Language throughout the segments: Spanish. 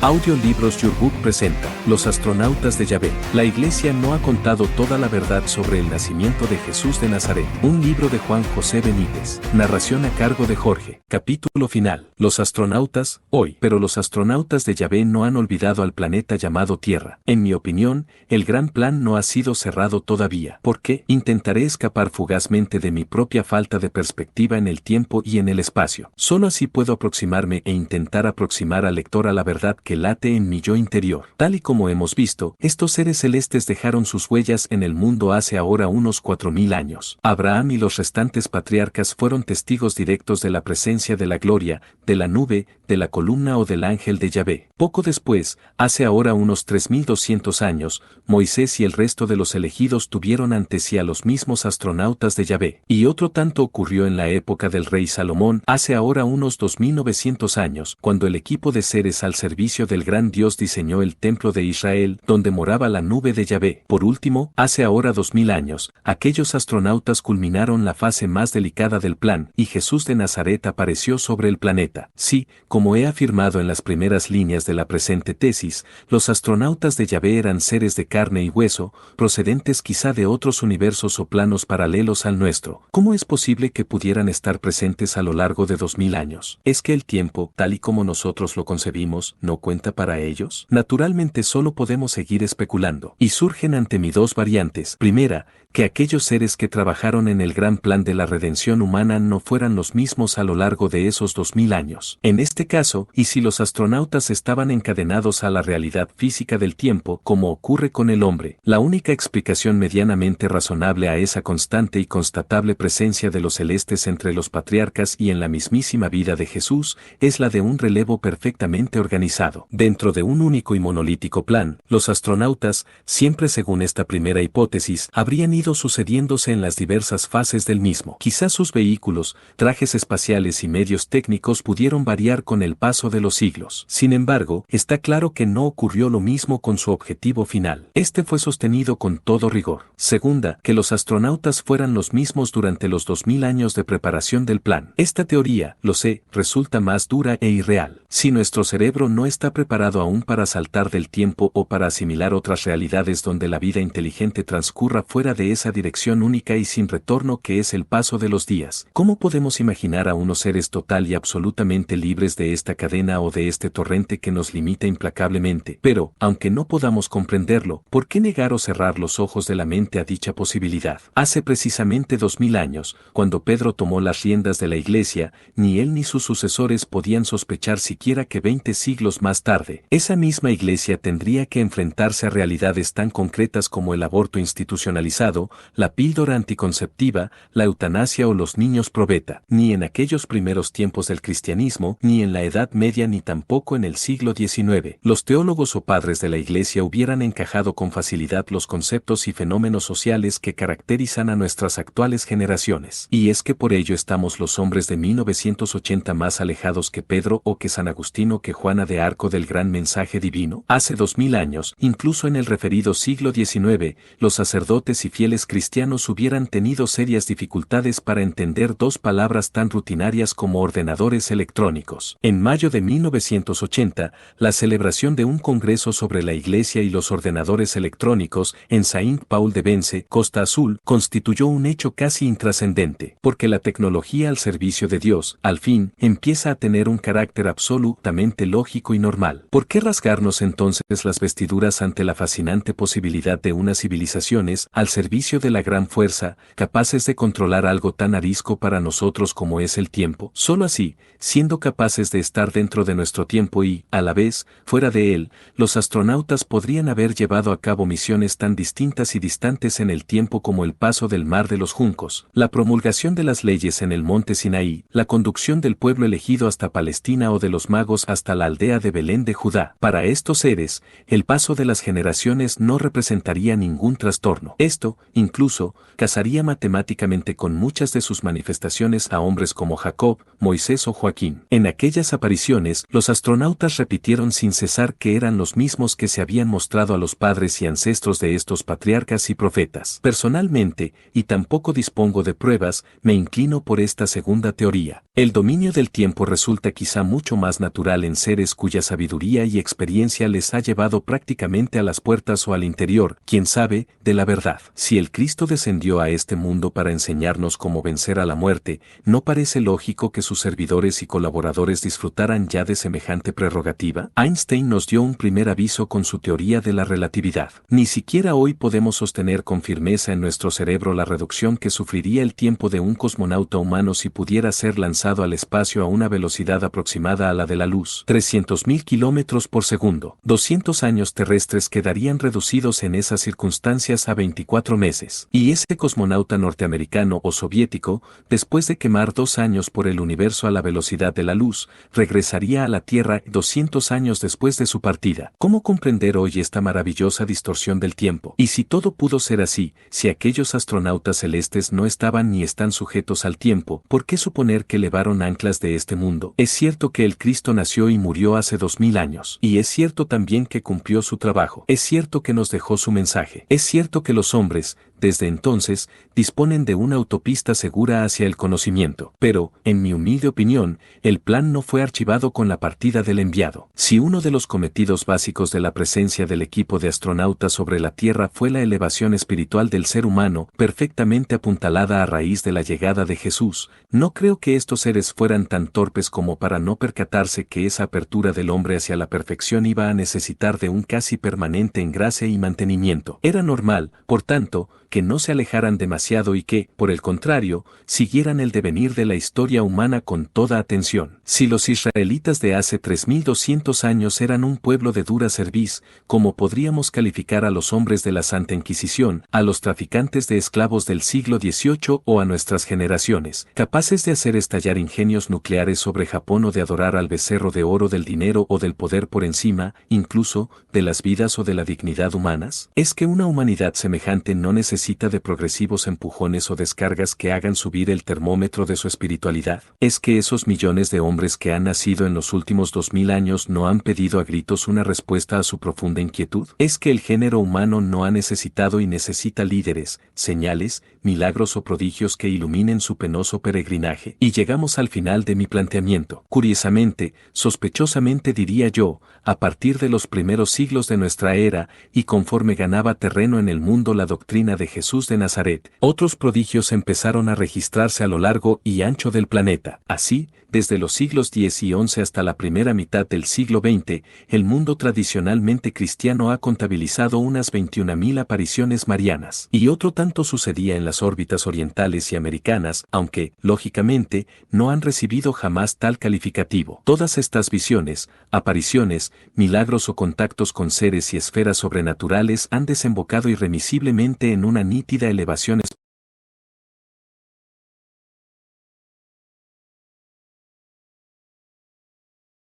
Audiolibros Your presenta Los astronautas de Yahvé. La Iglesia no ha contado toda la verdad sobre el nacimiento de Jesús de Nazaret. Un libro de Juan José Benítez. Narración a cargo de Jorge. Capítulo final. Los astronautas, hoy. Pero los astronautas de Yahvé no han olvidado al planeta llamado Tierra. En mi opinión, el gran plan no ha sido cerrado todavía. ¿Por qué? Intentaré escapar fugazmente de mi propia falta de perspectiva en el tiempo y en el espacio. Solo así puedo aproximarme e intentar aproximar al lector a la verdad que late en mi yo interior. Tal y como hemos visto, estos seres celestes dejaron sus huellas en el mundo hace ahora unos 4000 años. Abraham y los restantes patriarcas fueron testigos directos de la presencia de la gloria, de la nube, de la columna o del ángel de Yahvé. Poco después, hace ahora unos 3200 años, Moisés y el resto de los elegidos tuvieron ante sí a los mismos astronautas de Yahvé. Y otro tanto ocurrió en la época del rey Salomón, hace ahora unos 2900 años, cuando el equipo de seres al servicio del gran Dios diseñó el templo de Israel, donde moraba la nube de Yahvé. Por último, hace ahora 2000 años, aquellos astronautas culminaron la fase más delicada del plan, y Jesús de Nazaret apareció sobre el planeta. Sí, como he afirmado en las primeras líneas de la presente tesis, los astronautas de Yahvé eran seres de carne y hueso, procedentes quizá de otros universos o planos paralelos al nuestro. ¿Cómo es posible que pudieran estar presentes a lo largo de 2000 años? ¿Es que el tiempo, tal y como nosotros lo concebimos, no cuenta para ellos? Naturalmente solo podemos seguir especulando. Y surgen ante mí dos variantes. Primera, que aquellos seres que trabajaron en el gran plan de la redención humana no fueran los mismos a lo largo de esos 2000 años. En este caso, y si los astronautas estaban encadenados a la realidad física del tiempo, como ocurre con el hombre, la única explicación medianamente razonable a esa constante y constatable presencia de los celestes entre los patriarcas y en la mismísima vida de Jesús, es la de un relevo perfectamente organizado. Dentro de un único y monolítico plan, los astronautas, siempre según esta primera hipótesis, habrían ido sucediéndose en las diversas fases del mismo. Quizás sus vehículos, trajes espaciales y medios técnicos pudieron variar con el paso de los siglos. Sin embargo, está claro que no ocurrió lo mismo con su objetivo final. Este fue sostenido con todo rigor. Segunda, que los astronautas fueran los mismos durante los 2000 años de preparación del plan. Esta teoría, lo sé, resulta más dura e irreal. Si nuestro cerebro no está preparado aún para saltar del tiempo o para asimilar otras realidades donde la vida inteligente transcurra fuera de esa dirección única y sin retorno que es el paso de los días, ¿cómo podemos imaginar a unos seres total y absolutamente libres de esta cadena o de este torrente que nos limita implacablemente? Pero, aunque no podamos comprenderlo, ¿por qué negar o cerrar los ojos de la mente a dicha posibilidad? Hace precisamente 2000 años, cuando Pedro tomó las riendas de la Iglesia, ni él ni sus sucesores podían sospechar siquiera que 20 siglos más tarde, esa misma Iglesia tendría que enfrentarse a realidades tan concretas como el aborto institucionalizado, la píldora anticonceptiva, la eutanasia o los niños probeta. Ni en aquellos primeros tiempos del cristianismo, ni en la Edad Media ni tampoco en el siglo XIX, los teólogos o padres de la Iglesia hubieran encajado con facilidad los conceptos y fenómenos sociales que caracterizan a nuestras actuales generaciones. Y es que por ello estamos los hombres de 1980 más alejados que Pedro o que San Agustín o que Juana de Arco del gran mensaje divino. Hace 2000 años, incluso en el referido siglo XIX, los sacerdotes y fieles cristianos hubieran tenido serias dificultades para entender dos palabras tan rutinarias como ordenadores electrónicos. En mayo de 1980, la celebración de un congreso sobre la Iglesia y los ordenadores electrónicos en Saint-Paul-de-Vence, Costa Azul, constituyó un hecho casi intrascendente, porque la tecnología al servicio de Dios, al fin, empieza a tener un carácter absolutamente lógico y normal. ¿Por qué rasgarnos entonces las vestiduras ante la fascinante posibilidad de unas civilizaciones al servicio de la gran fuerza, capaces de controlar algo tan arisco para nosotros como es el tiempo? Solo así, siendo capaces de estar dentro de nuestro tiempo y, a la vez, fuera de él, los astronautas podrían haber llevado a cabo misiones tan distintas y distantes en el tiempo como el paso del mar de los juncos, la promulgación de las leyes en el monte Sinaí, la conducción del pueblo elegido hasta Palestina o de los magos hasta la aldea de Belén de Judá. Para estos seres, el paso de las generaciones no representaría ningún trastorno. Esto, incluso, casaría matemáticamente con muchas de sus manifestaciones a hombres como Jacob, Moisés o Joaquín. En aquella aquellas apariciones, los astronautas repitieron sin cesar que eran los mismos que se habían mostrado a los padres y ancestros de estos patriarcas y profetas. Personalmente, y tampoco dispongo de pruebas, me inclino por esta segunda teoría. El dominio del tiempo resulta quizá mucho más natural en seres cuya sabiduría y experiencia les ha llevado prácticamente a las puertas o al interior, quién sabe, de la verdad. Si el Cristo descendió a este mundo para enseñarnos cómo vencer a la muerte, ¿no parece lógico que sus servidores y colaboradores disfrutaran ya de semejante prerrogativa? Einstein nos dio un primer aviso con su teoría de la relatividad. Ni siquiera hoy podemos sostener con firmeza en nuestro cerebro la reducción que sufriría el tiempo de un cosmonauta humano si pudiera ser lanzado al espacio a una velocidad aproximada a la de la luz, 300.000 kilómetros por segundo. 200 años terrestres quedarían reducidos en esas circunstancias a 24 meses. Y ese cosmonauta norteamericano o soviético, después de quemar 2 años por el universo a la velocidad de la luz, regresaría a la Tierra 200 años después de su partida. ¿Cómo comprender hoy esta maravillosa distorsión del tiempo? Y si todo pudo ser así, si aquellos astronautas celestes no estaban ni están sujetos al tiempo, ¿por qué suponer que elevaron anclas de este mundo? Es cierto que el Cristo nació y murió hace 2000 años. Y es cierto también que cumplió su trabajo. Es cierto que nos dejó su mensaje. Es cierto que los hombres, desde entonces, disponen de una autopista segura hacia el conocimiento. Pero, en mi humilde opinión, el plan no fue archivado con la partida del enviado. Si uno de los cometidos básicos de la presencia del equipo de astronautas sobre la Tierra fue la elevación espiritual del ser humano, perfectamente apuntalada a raíz de la llegada de Jesús, no creo que estos seres fueran tan torpes como para no percatarse que esa apertura del hombre hacia la perfección iba a necesitar de un casi permanente engrase y mantenimiento. Era normal, por tanto, que no se alejaran demasiado y que, por el contrario, siguieran el devenir de la historia humana con toda atención. Si los israelitas de hace 3200 años eran un pueblo de dura cerviz, ¿cómo podríamos calificar a los hombres de la Santa Inquisición, a los traficantes de esclavos del siglo XVIII o a nuestras generaciones, capaces de hacer estallar ingenios nucleares sobre Japón o de adorar al becerro de oro del dinero o del poder por encima, incluso, de las vidas o de la dignidad humanas? ¿Es que una humanidad semejante no necesita de progresivos empujones o descargas que hagan subir el termómetro de su espiritualidad? ¿Es que esos millones de hombres que han nacido en los últimos 2000 años no han pedido a gritos una respuesta a su profunda inquietud? ¿Es que el género humano no ha necesitado y necesita líderes, señales, milagros o prodigios que iluminen su penoso peregrinaje? Y llegamos al final de mi planteamiento. Curiosamente, sospechosamente diría yo, a partir de los primeros siglos de nuestra era, y conforme ganaba terreno en el mundo la doctrina de Jesús de Nazaret, otros prodigios empezaron a registrarse a lo largo y ancho del planeta. Así, desde los siglos X y XI hasta la primera mitad del siglo XX, el mundo tradicionalmente cristiano ha contabilizado unas 21.000 apariciones marianas. Y otro tanto sucedía en las órbitas orientales y americanas, aunque, lógicamente, no han recibido jamás tal calificativo. Todas estas visiones, apariciones, milagros o contactos con seres y esferas sobrenaturales han desembocado irremisiblemente en una nítida elevación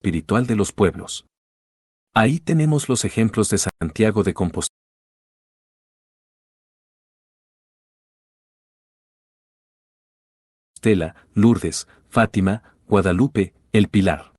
espiritual de los pueblos. Ahí tenemos los ejemplos de Santiago de Compostela, Lourdes, Fátima, Guadalupe, El Pilar.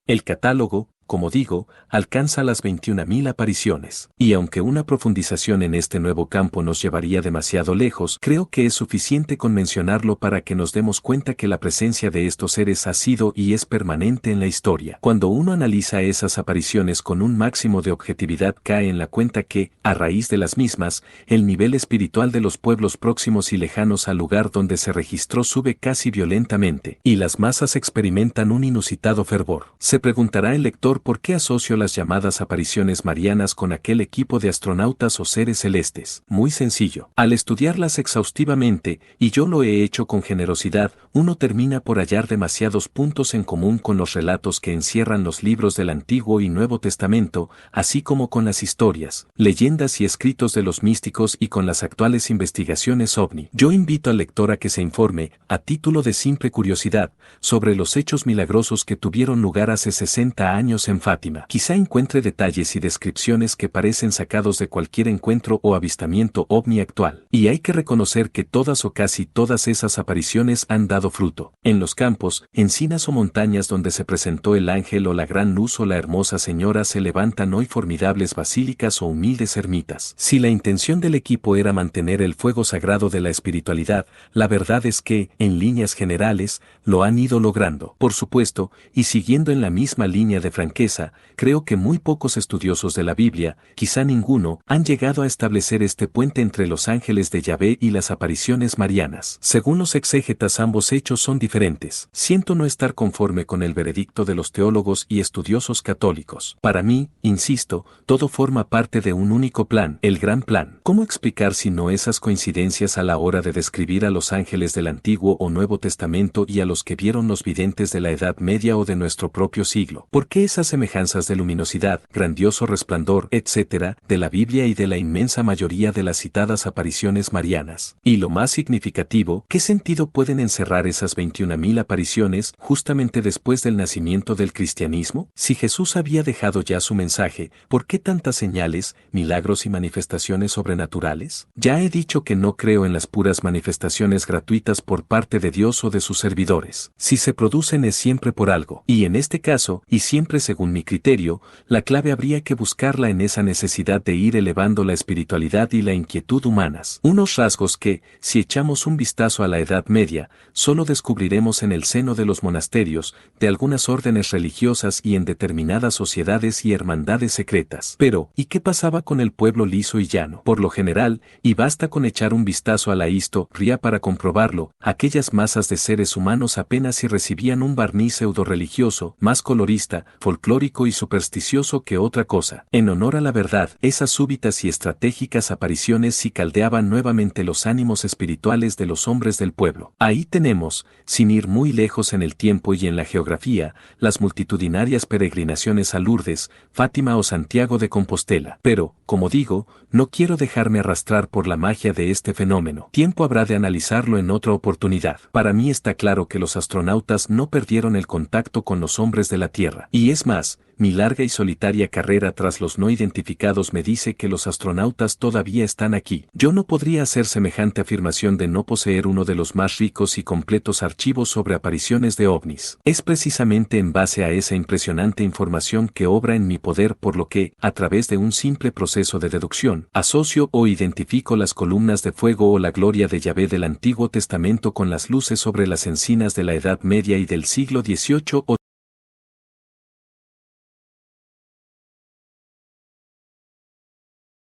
El catálogo, como digo, alcanza las 21.000 apariciones. Y aunque una profundización en este nuevo campo nos llevaría demasiado lejos, creo que es suficiente con mencionarlo para que nos demos cuenta que la presencia de estos seres ha sido y es permanente en la historia. Cuando uno analiza esas apariciones con un máximo de objetividad, cae en la cuenta que, a raíz de las mismas, el nivel espiritual de los pueblos próximos y lejanos al lugar donde se registró sube casi violentamente, y las masas experimentan un inusitado fervor. Se preguntará el lector por qué asocio las llamadas apariciones marianas con aquel equipo de astronautas o seres celestes. Muy sencillo. Al estudiarlas exhaustivamente, y yo lo he hecho con generosidad, uno termina por hallar demasiados puntos en común con los relatos que encierran los libros del Antiguo y Nuevo Testamento, así como con las historias, leyendas y escritos de los místicos y con las actuales investigaciones OVNI. Yo invito al lector a que se informe, a título de simple curiosidad, sobre los hechos milagrosos que tuvieron lugar hace 60 años luz en Fátima. Quizá encuentre detalles y descripciones que parecen sacados de cualquier encuentro o avistamiento ovni actual. Y hay que reconocer que todas o casi todas esas apariciones han dado fruto. En los campos, encinas o montañas donde se presentó el ángel o la gran luz o la hermosa señora se levantan hoy formidables basílicas o humildes ermitas. Si la intención del equipo era mantener el fuego sagrado de la espiritualidad, la verdad es que, en líneas generales, lo han ido logrando. Por supuesto, y siguiendo en la misma línea de franqueza, creo que muy pocos estudiosos de la Biblia, quizá ninguno, han llegado a establecer este puente entre los ángeles de Yahvé y las apariciones marianas. Según los exégetas, ambos hechos son diferentes. Siento no estar conforme con el veredicto de los teólogos y estudiosos católicos. Para mí, insisto, todo forma parte de un único plan, el gran plan. ¿Cómo explicar si no esas coincidencias a la hora de describir a los ángeles del Antiguo o Nuevo Testamento y a los que vieron los videntes de la Edad Media o de nuestro propio siglo? ¿Por qué esas semejanzas de luminosidad, grandioso resplandor, etcétera, de la Biblia y de la inmensa mayoría de las citadas apariciones marianas? Y lo más significativo, ¿qué sentido pueden encerrar esas 21.000 apariciones justamente después del nacimiento del cristianismo? Si Jesús había dejado ya su mensaje, ¿por qué tantas señales, milagros y manifestaciones sobrenaturales? Ya he dicho que no creo en las puras manifestaciones gratuitas por parte de Dios o de sus servidores. Si se producen es siempre por algo. Y en este caso, y siempre según mi criterio, la clave habría que buscarla en esa necesidad de ir elevando la espiritualidad y la inquietud humanas. Unos rasgos que, si echamos un vistazo a la Edad Media, solo descubriremos en el seno de los monasterios, de algunas órdenes religiosas y en determinadas sociedades y hermandades secretas. Pero, ¿y qué pasaba con el pueblo liso y llano? Por lo general, y basta con echar un vistazo a la historia para comprobarlo, aquellas masas de seres humanos apenas si recibían un barniz pseudo-religioso, más colorista, folclórico y supersticioso que otra cosa. En honor a la verdad, esas súbitas y estratégicas apariciones sí caldeaban nuevamente los ánimos espirituales de los hombres del pueblo. Ahí tenemos, sin ir muy lejos en el tiempo y en la geografía, las multitudinarias peregrinaciones a Lourdes, Fátima o Santiago de Compostela. Pero, como digo, no quiero dejarme arrastrar por la magia de este fenómeno. Tiempo habrá de analizarlo en otra oportunidad. Para mí está claro que los astronautas no perdieron el contacto con los hombres de la Tierra. Y es más, mi larga y solitaria carrera tras los no identificados me dice que los astronautas todavía están aquí. Yo no podría hacer semejante afirmación de no poseer uno de los más ricos y completos archivos sobre apariciones de ovnis. Es precisamente en base a esa impresionante información que obra en mi poder, por lo que, a través de un simple proceso de deducción, asocio o identifico las columnas de fuego o la gloria de Yahvé del Antiguo Testamento con las luces sobre las encinas de la Edad Media y del siglo XVIII o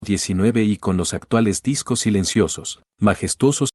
XIX y con los actuales discos silenciosos, majestuosos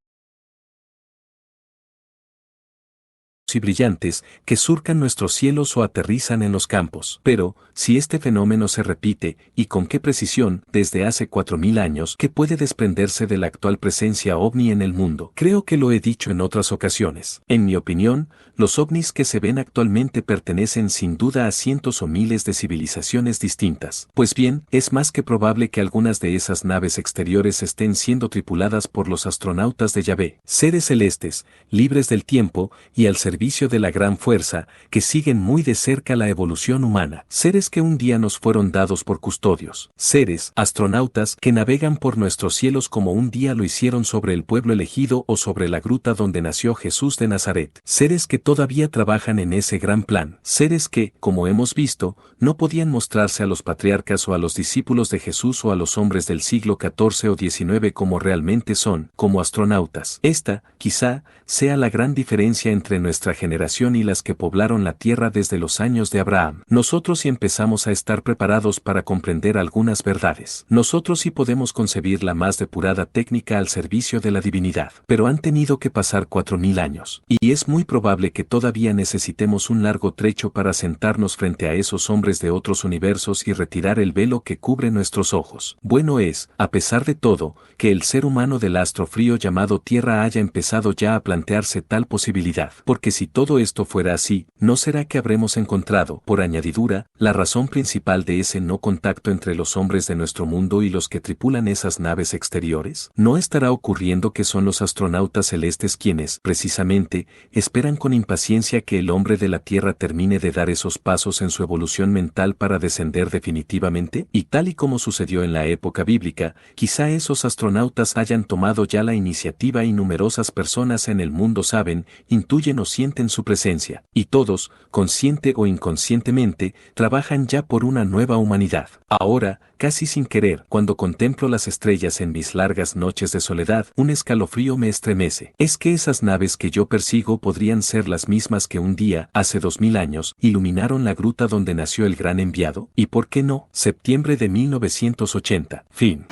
y brillantes que surcan nuestros cielos o aterrizan en los campos. Pero, si este fenómeno se repite, y con qué precisión, desde hace 4.000 años, ¿qué puede desprenderse de la actual presencia ovni en el mundo? Creo que lo he dicho en otras ocasiones. En mi opinión, los ovnis que se ven actualmente pertenecen sin duda a cientos o miles de civilizaciones distintas. Pues bien, es más que probable que algunas de esas naves exteriores estén siendo tripuladas por los astronautas de Yahvé, seres celestes, libres del tiempo y al servicio de la gran fuerza, que siguen muy de cerca la evolución humana. Seres que un día nos fueron dados por custodios. Seres, astronautas, que navegan por nuestros cielos como un día lo hicieron sobre el pueblo elegido o sobre la gruta donde nació Jesús de Nazaret. Seres que todavía trabajan en ese gran plan. Seres que, como hemos visto, no podían mostrarse a los patriarcas o a los discípulos de Jesús o a los hombres del siglo XIV o XIX como realmente son, como astronautas. Esta, quizá, sea la gran diferencia entre nuestra generación y las que poblaron la tierra desde los años de Abraham. Nosotros sí empezamos a estar preparados para comprender algunas verdades. Nosotros sí podemos concebir la más depurada técnica al servicio de la divinidad. Pero han tenido que pasar 4.000 años. Y es muy probable que todavía necesitemos un largo trecho para sentarnos frente a esos hombres de otros universos y retirar el velo que cubre nuestros ojos. Bueno es, a pesar de todo, que el ser humano del astro frío llamado Tierra haya empezado ya a plantearse tal posibilidad. Porque si si todo esto fuera así, ¿no será que habremos encontrado, por añadidura, la razón principal de ese no contacto entre los hombres de nuestro mundo y los que tripulan esas naves exteriores? ¿No estará ocurriendo que son los astronautas celestes quienes, precisamente, esperan con impaciencia que el hombre de la Tierra termine de dar esos pasos en su evolución mental para descender definitivamente? Y tal y como sucedió en la época bíblica, quizá esos astronautas hayan tomado ya la iniciativa y numerosas personas en el mundo saben, intuyen o sienten su presencia, y todos, consciente o inconscientemente, trabajan ya por una nueva humanidad. Ahora, casi sin querer, cuando contemplo las estrellas en mis largas noches de soledad, un escalofrío me estremece. Es que esas naves que yo persigo podrían ser las mismas que un día, hace 2000 años, iluminaron la gruta donde nació el gran enviado, y por qué no, septiembre de 1980. Fin.